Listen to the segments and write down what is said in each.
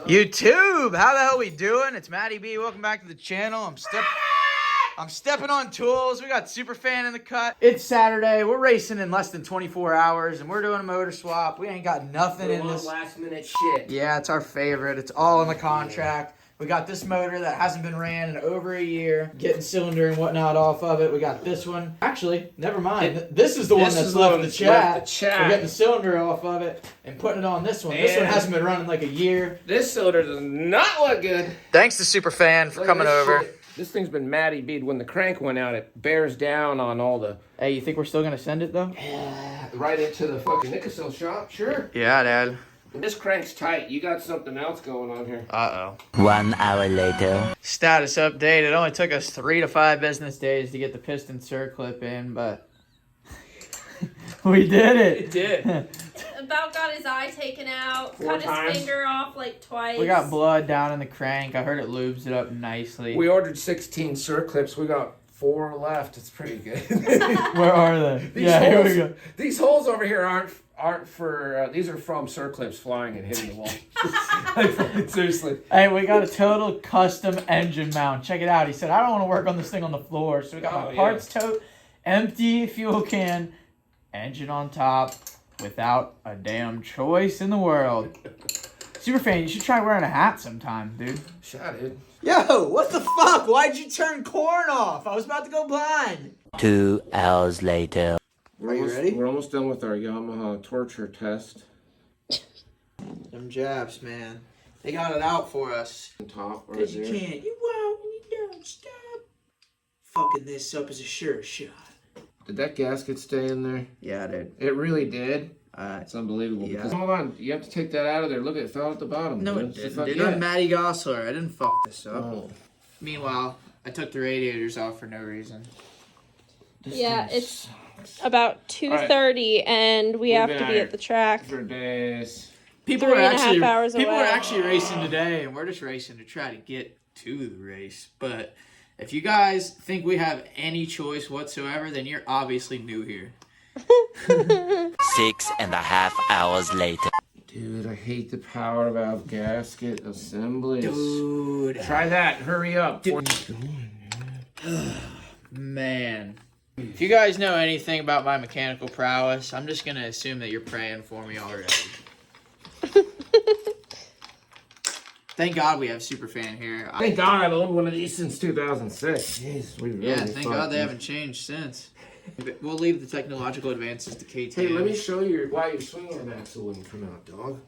YouTube, how the hell we doing? It's Matty B. Welcome back to the channel. I'm stepping on tools. We got Superfan in the cut. It's Saturday. We're racing in less than 24 hours, and we're doing a motor swap. We ain't got nothing in this last minute shit. Yeah, it's our favorite. It's all in the contract. We got this motor that hasn't been ran in over a year, getting cylinder and whatnot off of it. We got this one. Actually, never mind. This is the one that's left the chat. We're getting the cylinder off of it and putting it on this one. This one hasn't been running like a year. This cylinder does not look good. Thanks to Superfan for coming over. Shit. This thing's been Matty B'd. When the crank went out, it bears down on all the... Hey, you think we're still going to send it, though? Yeah, right into the fucking Nickel shop? Sure. Yeah, Dad. This crank's tight. You got something else going on here. Uh-oh. 1 hour later. Status update. It only took us 3 to 5 business days to get the piston circlip in, but we did it. It did. About got his eye taken out, 4 cut times. his finger off like twice. We got blood down in the crank. I heard it lubes it up nicely. We ordered 16 circlips. We got 4 left. It's pretty good. Where are they? Here we go. These holes over here aren't for, these are from circlips flying and hitting the wall. Like, seriously. Hey, we got a total custom engine mount. Check it out. He said, I don't want to work on this thing on the floor. So we got my parts tote, empty fuel can, engine on top, without a damn choice in the world. Superfan, you should try wearing a hat sometime, dude. Shot it. Yo, what the fuck? Why'd you turn corn off? I was about to go blind. 2 hours later. Are you ready? We're almost done with our Yamaha torture test. Them Japs, man. They got it out for us. Top right Because you there. can't. You won't and you don't stop. Fucking this up is a sure shot. Did that gasket stay in there? Yeah, dude. It really did. It's Unbelievable. Yeah. Because, hold on, you have to take that out of there. Look, it fell at the bottom. No, dude. it didn't. Dude, I'm Matty Gosler. I didn't fuck this up. Oh. Meanwhile, I took the radiators off for no reason. Yeah, it's about 2:30, and we have to be at the track. For days. People 3.5 hours People away. are actually racing today, and we're just racing to try to get to the race. But if you guys think we have any choice whatsoever, then you're obviously new here. 6.5 hours later. Dude, I hate the power valve gasket assemblies. Dude. Try that. Hurry up. Man. If you guys know anything about my mechanical prowess, I'm just going to assume that you're praying for me already. Thank God we have Superfan here. Thank God I've owned one of these since 2006. Jeez, we really Yeah, thank God they these. haven't changed since. We'll leave the technological advances to KTM. Hey, let me show you why your swing arm axle wouldn't come out, dog.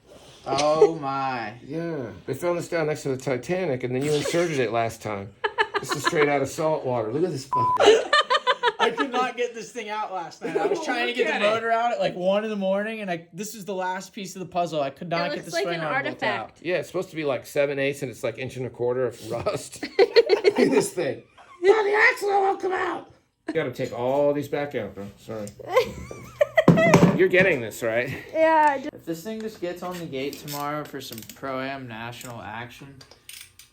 Oh my. Yeah. They found this down next to the Titanic, and then you inserted it last time. This is straight out of salt water. Look at this fucker. I could not get this thing out last night. I was trying to get the motor out at like 1 in the morning, and this is the last piece of the puzzle. I could not get the swing arm bolt out. Yeah, it's supposed to be like 7/8, and it's like 1.25 inches of rust. Look at this thing. Yeah, the axle won't come out. You gotta take all these back out, bro. Sorry. You're getting this, right? Yeah. If this thing just gets on the gate tomorrow for some Pro-Am national action,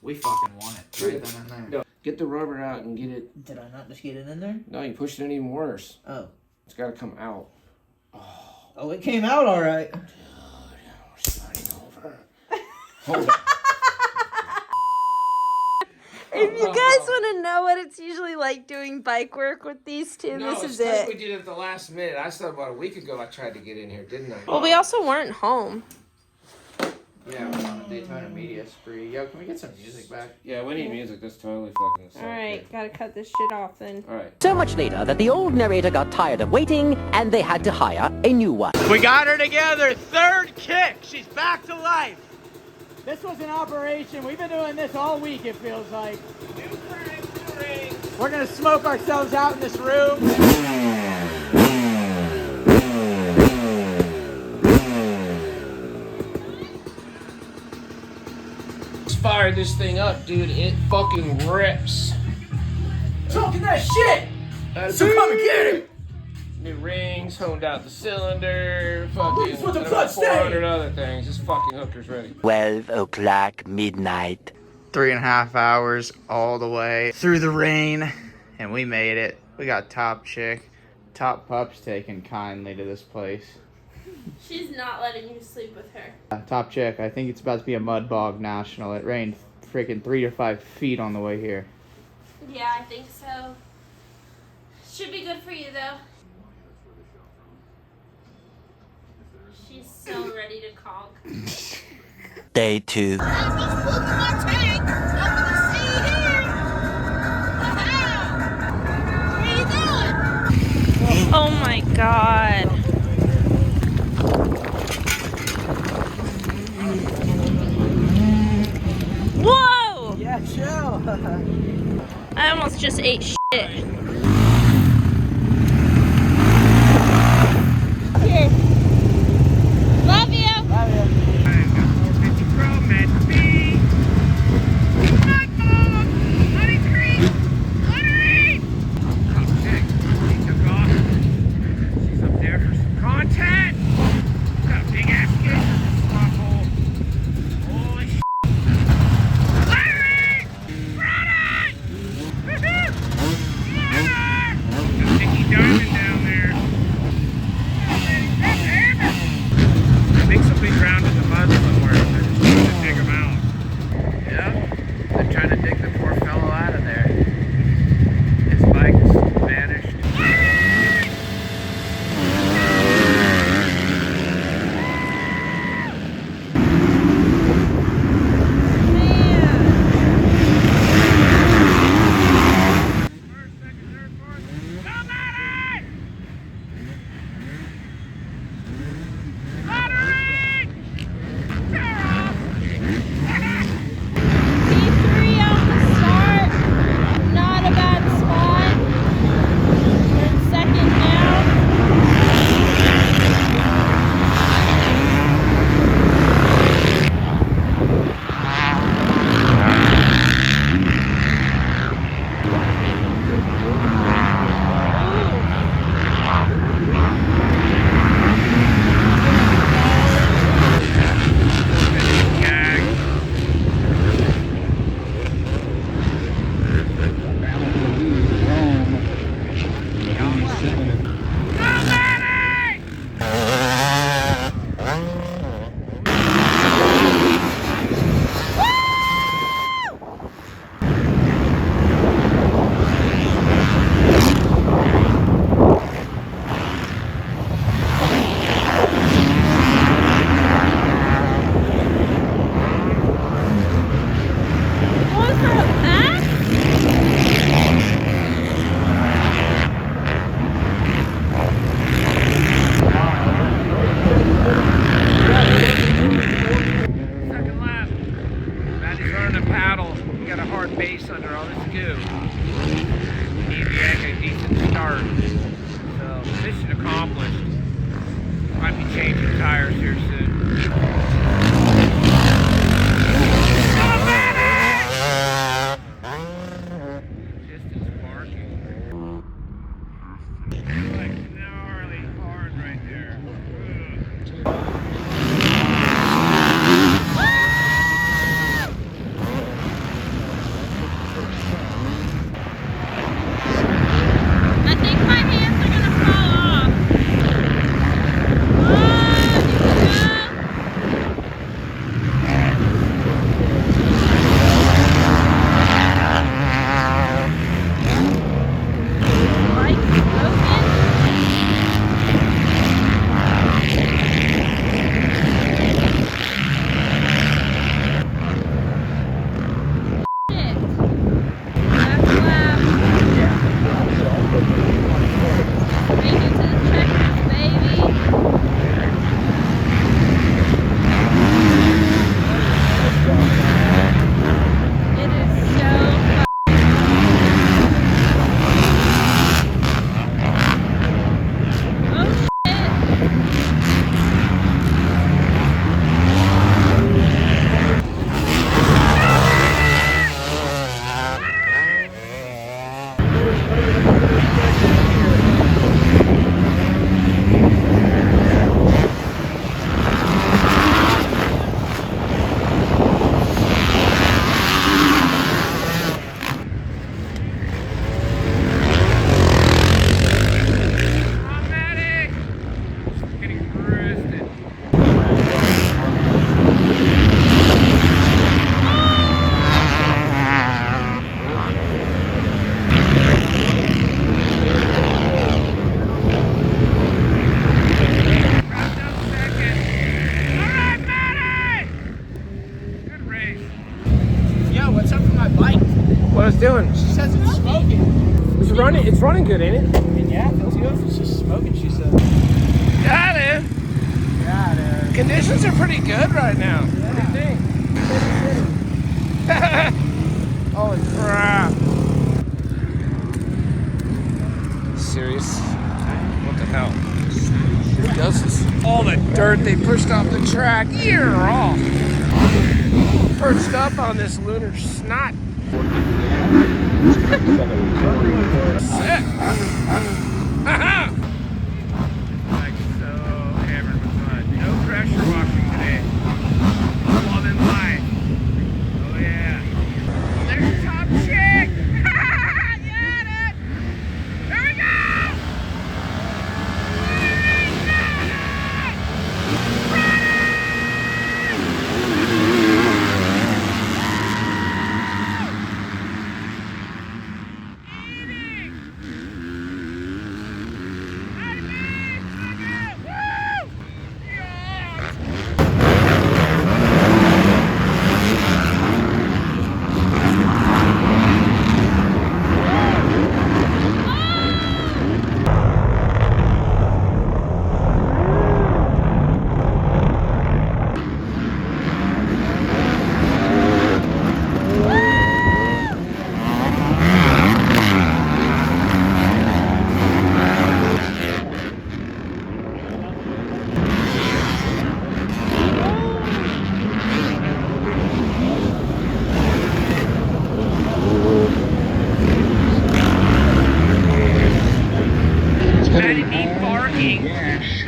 we fucking want it right then and there. No, get the rubber out and get it. Did I not just get it in there? No, you pushed it even worse. Oh. It's gotta come out. Oh, it came out all right. Dude, we're starting over. Hold on. If you guys want to know what it's usually like doing bike work with these two, this is it. We did it at the last minute. I said about a week ago I tried to get in here, didn't I? Well, we also weren't home. Yeah, we're on a Daytona media spree. Yo, can we get some music back? Yeah, we need music. That's totally fucking All right, gotta cut this shit off then. All right. So much later that the old narrator got tired of waiting and they had to hire a new one. We got her together. 3rd kick. She's back to life. This was an operation. We've been doing this all week, it feels like. We're going to smoke ourselves out in this room. Just fired this thing up, dude. It fucking rips. Talking that shit. So come and get it. New rings, honed out the cylinder, fucking That's what the about blood's 400 saying. other things. This fucking hooker's ready. 12 o'clock midnight. 3.5 hours all the way through the rain, and we made it. We got Top Chick, Top Pups taking kindly to this place. She's not letting you sleep with her. Top chick. I think it's about to be a mud bog national. It rained freaking 3 to 5 feet on the way here. Yeah, I think so. Should be good for you though. She's so ready to conk. Day 2. Oh my god. Whoa! Yeah, chill. I almost just ate shit. Here. Love you. Love you. It's running good, ain't it? I mean, yeah, it feels good. It's just smoking, she said. Got it. Got it. Conditions are pretty good right now. What do you think? Holy crap. Serious? What the hell? Who does this? All the dirt they pushed off the track. You're off. Perched up on this lunar snot. Sick. Like so hammered with mud. No pressure washing today. Love and light. Oh yeah. There's your top chick. Got it. There we go.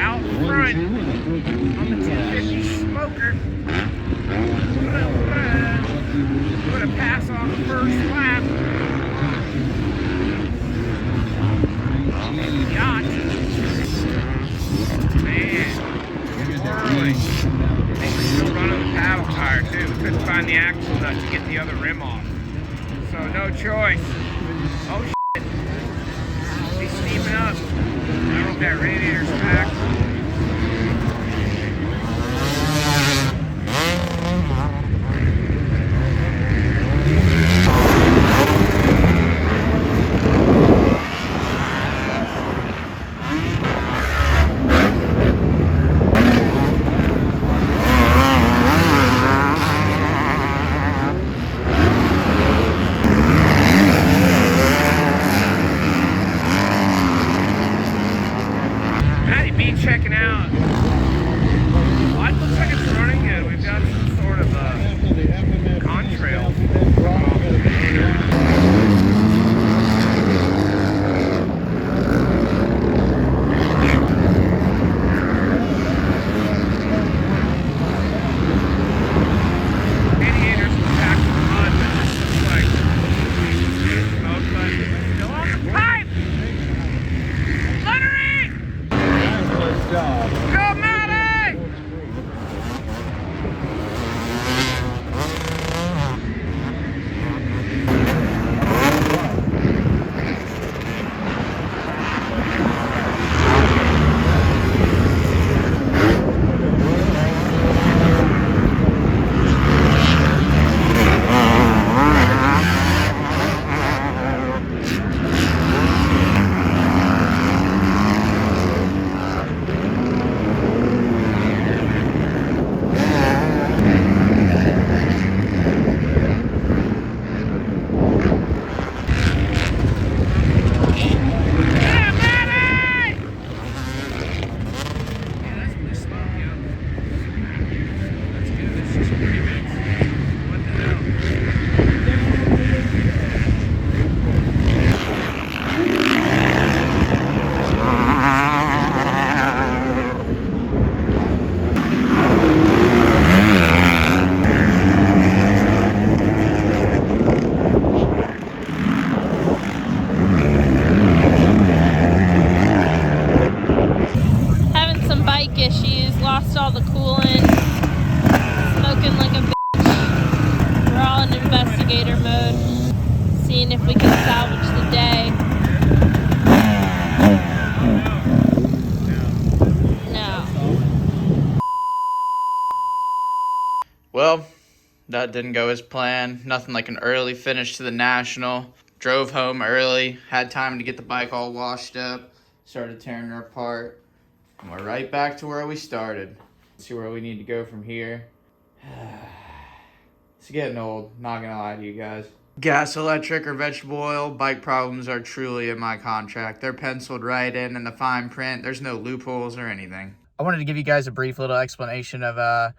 Out front on the 250 smoker. Put a pass on the first lap. Yacht. Man, early. I think we're still running the paddle tire too. We couldn't find the axle nut to get the other rim off. So no choice. Oh shit. He's steaming up. I hope that radiator's packed. Checking out. Well, it looks like it's running good. We've got some sort of contrail. Radiators were packed with mud, but this looks like smoke, but still on the pipe. Lottery! Go, Maddie! Lost all the coolant, smoking like a bitch. We're all in investigator mode, seeing if we can salvage the day. No. Well, that didn't go as planned. Nothing like an early finish to the National. drove home early, had time to get the bike all washed up, started tearing her apart, and we're right back to where we started. See where we need to go from here. It's getting old, not gonna lie to you guys. Gas, electric, or vegetable oil, bike problems are truly in my contract. They're penciled right in the fine print. There's no loopholes or anything. I wanted to give you guys a brief little explanation of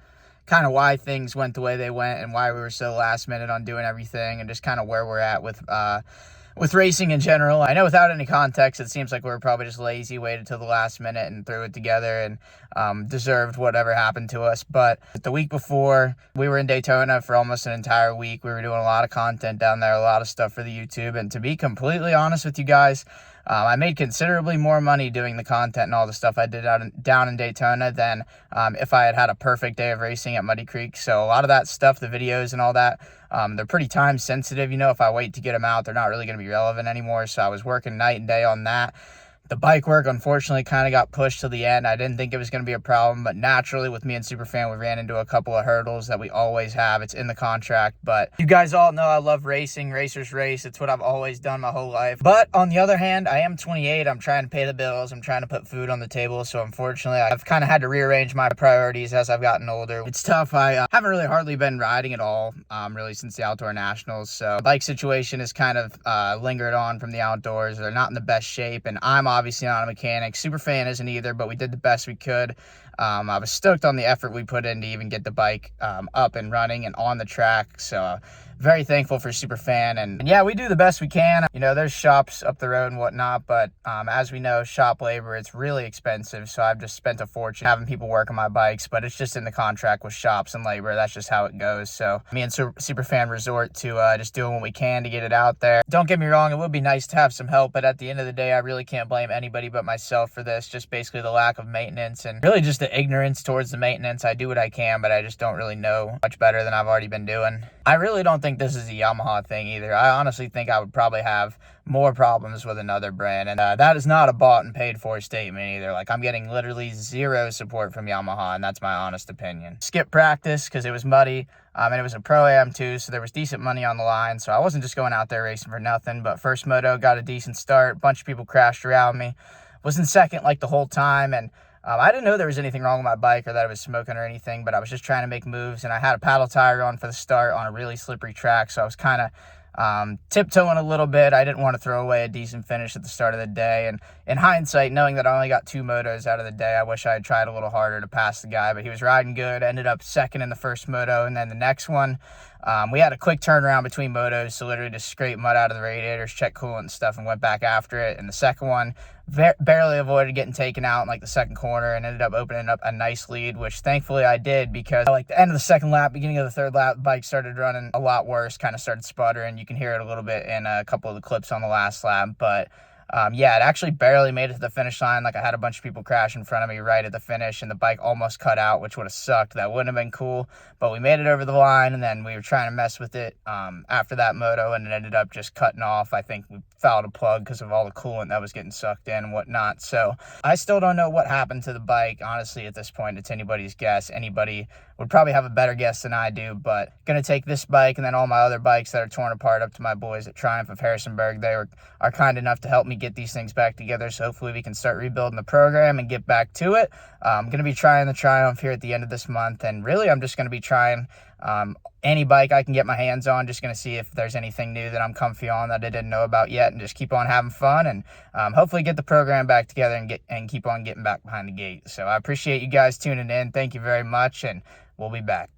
kind of why things went the way they went and why we were so last minute on doing everything, and just kind of where we're at with racing in general. I know without any context, it seems like we were probably just lazy, waited till the last minute and threw it together and deserved whatever happened to us. But the week before, we were in Daytona for almost an entire week. We were doing a lot of content down there, a lot of stuff for the YouTube. And to be completely honest with you guys, I made considerably more money doing the content and all the stuff I did down in Daytona than if I had had a perfect day of racing at Muddy Creek. So a lot of that stuff, the videos and all that, they're pretty time sensitive. You know, if I wait to get them out, they're not really going to be relevant anymore. So I was working night and day on that. The bike work, unfortunately, kind of got pushed to the end. I didn't think it was going to be a problem, but naturally, with me and Superfan, we ran into a couple of hurdles that we always have. It's in the contract, but you guys all know I love racing. Racers race. It's what I've always done my whole life. But on the other hand, I am 28. I'm trying to pay the bills. I'm trying to put food on the table. So unfortunately, I've kind of had to rearrange my priorities as I've gotten older. It's tough. I haven't really hardly been riding at all, really, since the Outdoor Nationals. So the bike situation has kind of lingered on from the outdoors. They're not in the best shape, and I'm obviously not a mechanic. Superfan isn't either, but we did the best we could. I was stoked on the effort we put in to even get the bike up and running and on the track. So very thankful for Superfan. And yeah, we do the best we can. You know, there's shops up the road and whatnot, but as we know, shop labor, it's really expensive. So I've just spent a fortune having people work on my bikes, but it's just in the contract with shops and labor. That's just how it goes. So me and Superfan resort to just doing what we can to get it out there. Don't get me wrong, it would be nice to have some help, but at the end of the day, I really can't blame anybody but myself for this. Just basically the lack of maintenance and really just the ignorance towards the maintenance. I do what I can, but I just don't really know much better than I've already been doing. I really don't think this is a Yamaha thing either. I honestly think I would probably have more problems with another brand, and that is not a bought and paid for statement either. Like, I'm getting literally zero support from Yamaha, and that's my honest opinion. Skipped practice because it was muddy, and it was a Pro-Am too, so there was decent money on the line, so I wasn't just going out there racing for nothing. But first moto, got a decent start. A bunch of people crashed around me. Was in second like the whole time, and I didn't know there was anything wrong with my bike or that I was smoking or anything, but I was just trying to make moves, and I had a paddle tire on for the start on a really slippery track, so I was kind of tiptoeing a little bit. I didn't want to throw away a decent finish at the start of the day, and in hindsight, knowing that I only got 2 motos out of the day, I wish I had tried a little harder to pass the guy, but he was riding good. Ended up second in the first moto, and then the next one, we had a quick turnaround between motos, so literally just scraped mud out of the radiators, checked coolant and stuff, and went back after it. And the second one, barely avoided getting taken out in like the second corner and ended up opening up a nice lead, which thankfully I did, because like the end of the second lap, beginning of the third lap, the bike started running a lot worse, kind of started sputtering. You can hear it a little bit in a couple of the clips on the last lap, but yeah, it actually barely made it to the finish line. Like, I had a bunch of people crash in front of me right at the finish, and the bike almost cut out, which would have sucked. That wouldn't have been cool, but we made it over the line, and then we were trying to mess with it after that moto, and it ended up just cutting off. I think we fouled a plug because of all the coolant that was getting sucked in and whatnot. So I still don't know what happened to the bike. Honestly, at this point, it's anybody's guess. Anybody would probably have a better guess than I do, but gonna take this bike and then all my other bikes that are torn apart up to my boys at Triumph of Harrisonburg. They are kind enough to help me get these things back together, so hopefully we can start rebuilding the program and get back to it. I'm gonna be trying the Triumph here at the end of this month, and really I'm just gonna be trying any bike I can get my hands on. Just gonna see if there's anything new that I'm comfy on that I didn't know about yet, and just keep on having fun, and hopefully get the program back together and keep on getting back behind the gate. So I appreciate you guys tuning in. Thank you very much, and we'll be back.